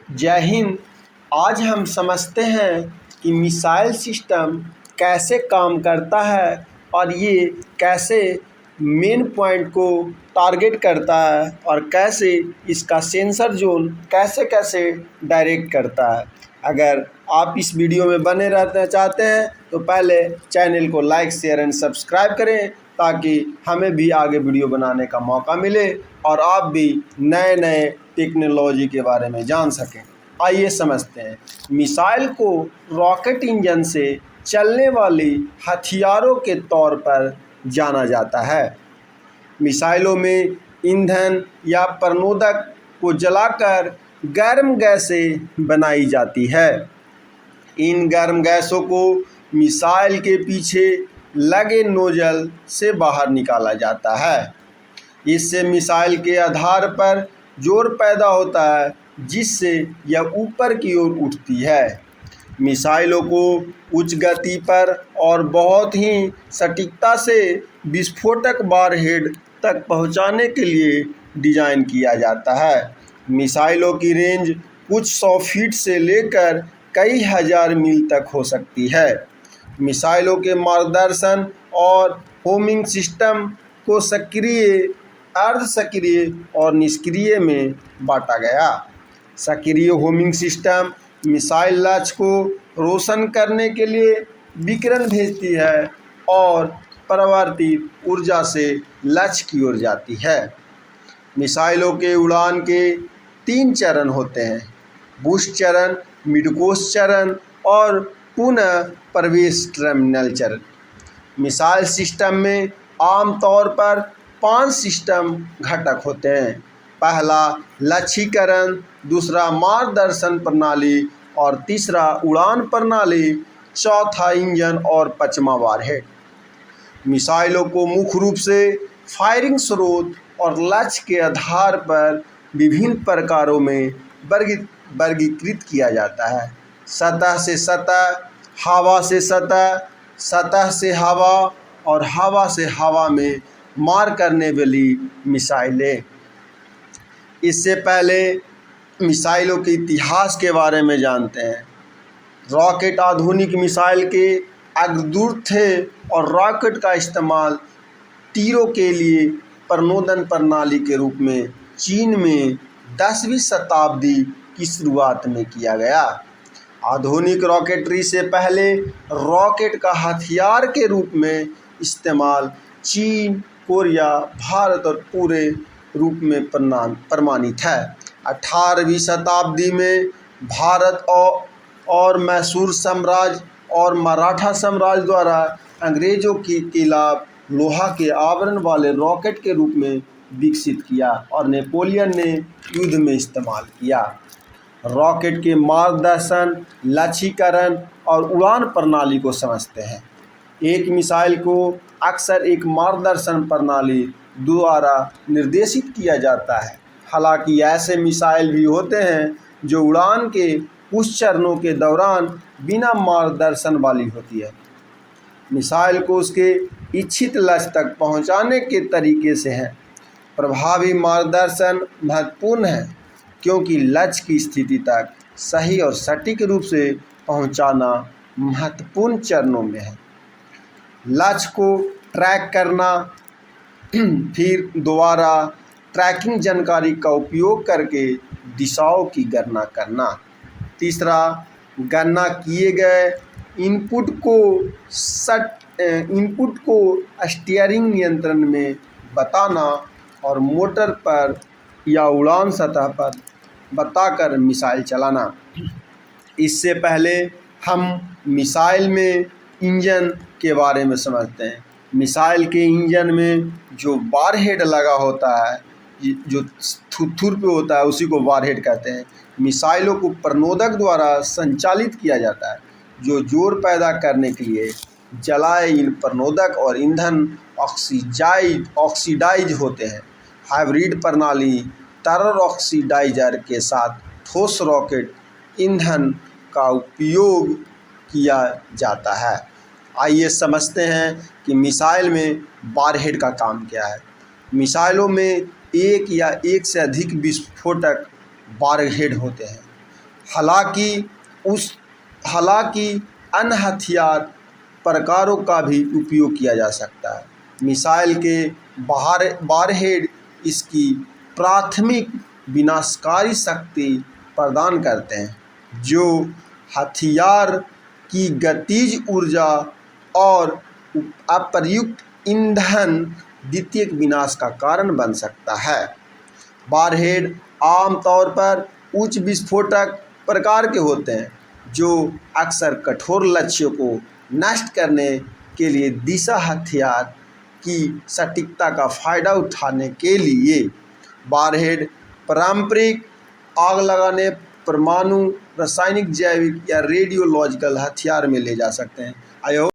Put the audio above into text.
जय हिंद। आज हम समझते हैं कि मिसाइल सिस्टम कैसे काम करता है और ये कैसे मेन पॉइंट को टारगेट करता है और कैसे इसका सेंसर जोन कैसे कैसे डायरेक्ट करता है। अगर आप इस वीडियो में बने रहना चाहते हैं तो पहले चैनल को लाइक शेयर एंड सब्सक्राइब करें ताकि हमें भी आगे वीडियो बनाने का मौका मिले और आप भी नए नए टेक्नोलॉजी के बारे में जान सकें। आइए समझते हैं। मिसाइल को रॉकेट इंजन से चलने वाली हथियारों के तौर पर जाना जाता है। मिसाइलों में ईंधन या प्रणोदक को जलाकर गर्म गैसें बनाई जाती है। इन गर्म गैसों को मिसाइल के पीछे लगे नोजल से बाहर निकाला जाता है। इससे मिसाइल के आधार पर जोर पैदा होता है जिससे यह ऊपर की ओर उठती है। मिसाइलों को उच्च गति पर और बहुत ही सटीकता से विस्फोटक वारहेड तक पहुंचाने के लिए डिज़ाइन किया जाता है। मिसाइलों की रेंज कुछ 100 फीट से लेकर कई हज़ार मील तक हो सकती है। मिसाइलों के मार्गदर्शन और होमिंग सिस्टम को सक्रिय, अर्ध सक्रिय और निष्क्रिय में बांटा गया। सक्रिय होमिंग सिस्टम मिसाइल लक्ष्य को रोशन करने के लिए विकिरण भेजती है और परावर्तित ऊर्जा से लक्ष्य की ओर जाती है। मिसाइलों के उड़ान के 3 चरण होते हैं: बूस्ट चरण, मिडकोर्स चरण और पुनः प्रवेश टर्मिनल चरण। मिसाइल सिस्टम में आमतौर पर 5 सिस्टम घटक होते हैं। पहला लक्ष्यीकरण, दूसरा मार्गदर्शन प्रणाली और तीसरा उड़ान प्रणाली, चौथा इंजन और पांचवा वारहेड। मिसाइलों को मुख्य रूप से फायरिंग स्रोत और लक्ष्य के आधार पर विभिन्न प्रकारों में वर्गीकृत किया जाता है: सतह से सतह, हवा से सतह, सतह से हवा और हवा से हवा में मार करने वाली मिसाइलें। इससे पहले मिसाइलों के इतिहास के बारे में जानते हैं। रॉकेट आधुनिक मिसाइल के अग्रदूत थे और रॉकेट का इस्तेमाल तीरों के लिए प्रणोदन प्रणाली के रूप में चीन में 10वीं शताब्दी की शुरुआत में किया गया। आधुनिक रॉकेटरी से पहले रॉकेट का हथियार के रूप में इस्तेमाल चीन, कोरिया, भारत और पूरे रूप में प्रमाणित है। 18वीं शताब्दी में भारत और मैसूर साम्राज्य और मराठा साम्राज्य द्वारा अंग्रेजों के खिलाफ लोहा के आवरण वाले रॉकेट के रूप में विकसित किया और नेपोलियन ने युद्ध में इस्तेमाल किया। रॉकेट के मार्गदर्शन, लक्ष्यीकरण और उड़ान प्रणाली को समझते हैं। एक मिसाइल को अक्सर एक मार्गदर्शन प्रणाली द्वारा निर्देशित किया जाता है। हालांकि ऐसे मिसाइल भी होते हैं जो उड़ान के कुछ चरणों के दौरान बिना मार्गदर्शन वाली होती है। मिसाइल को उसके इच्छित लक्ष्य तक पहुंचाने के तरीके से है। प्रभावी मार्गदर्शन महत्वपूर्ण है क्योंकि लक्ष्य की स्थिति तक सही और सटीक रूप से पहुंचाना महत्वपूर्ण चरणों में है। लक्ष्य को ट्रैक करना, फिर दोबारा ट्रैकिंग जानकारी का उपयोग करके दिशाओं की गणना करना। तीसरा, गणना किए गए इनपुट को स्टीयरिंग नियंत्रण में बताना और मोटर पर या उड़ान सतह पर बताकर मिसाइल चलाना। इससे पहले हम मिसाइल में इंजन के बारे में समझते हैं। मिसाइल के इंजन में जो वारहेड लगा होता है, जो थुथुर पे होता है, उसी को वारहेड कहते हैं। मिसाइलों को प्रणोदक द्वारा संचालित किया जाता है जो जोर पैदा करने के लिए जलाए इन प्रणोदक और ईंधन ऑक्सीडाइज होते हैं। हाइब्रिड प्रणाली तरल ऑक्सीडाइजर के साथ ठोस रॉकेट ईंधन का उपयोग किया जाता है। आइए समझते हैं कि मिसाइल में वारहेड का काम क्या है। मिसाइलों में एक या एक से अधिक विस्फोटक वारहेड होते हैं। हालांकि अन्य हथियार प्रकारों का भी उपयोग किया जा सकता है। मिसाइल के वारहेड इसकी प्राथमिक विनाशकारी शक्ति प्रदान करते हैं, जो हथियार की गतिज ऊर्जा और अप्रयुक्त ईंधन द्वितीयक विनाश का कारण बन सकता है। वारहेड आमतौर पर उच्च विस्फोटक प्रकार के होते हैं, जो अक्सर कठोर लक्ष्यों को नष्ट करने के लिए दिशा हथियार की सटीकता का फायदा उठाने के लिए वारहेड पारंपरिक आग लगाने, परमाणु, रासायनिक, जैविक या रेडियोलॉजिकल हथियार में ले जा सकते हैं।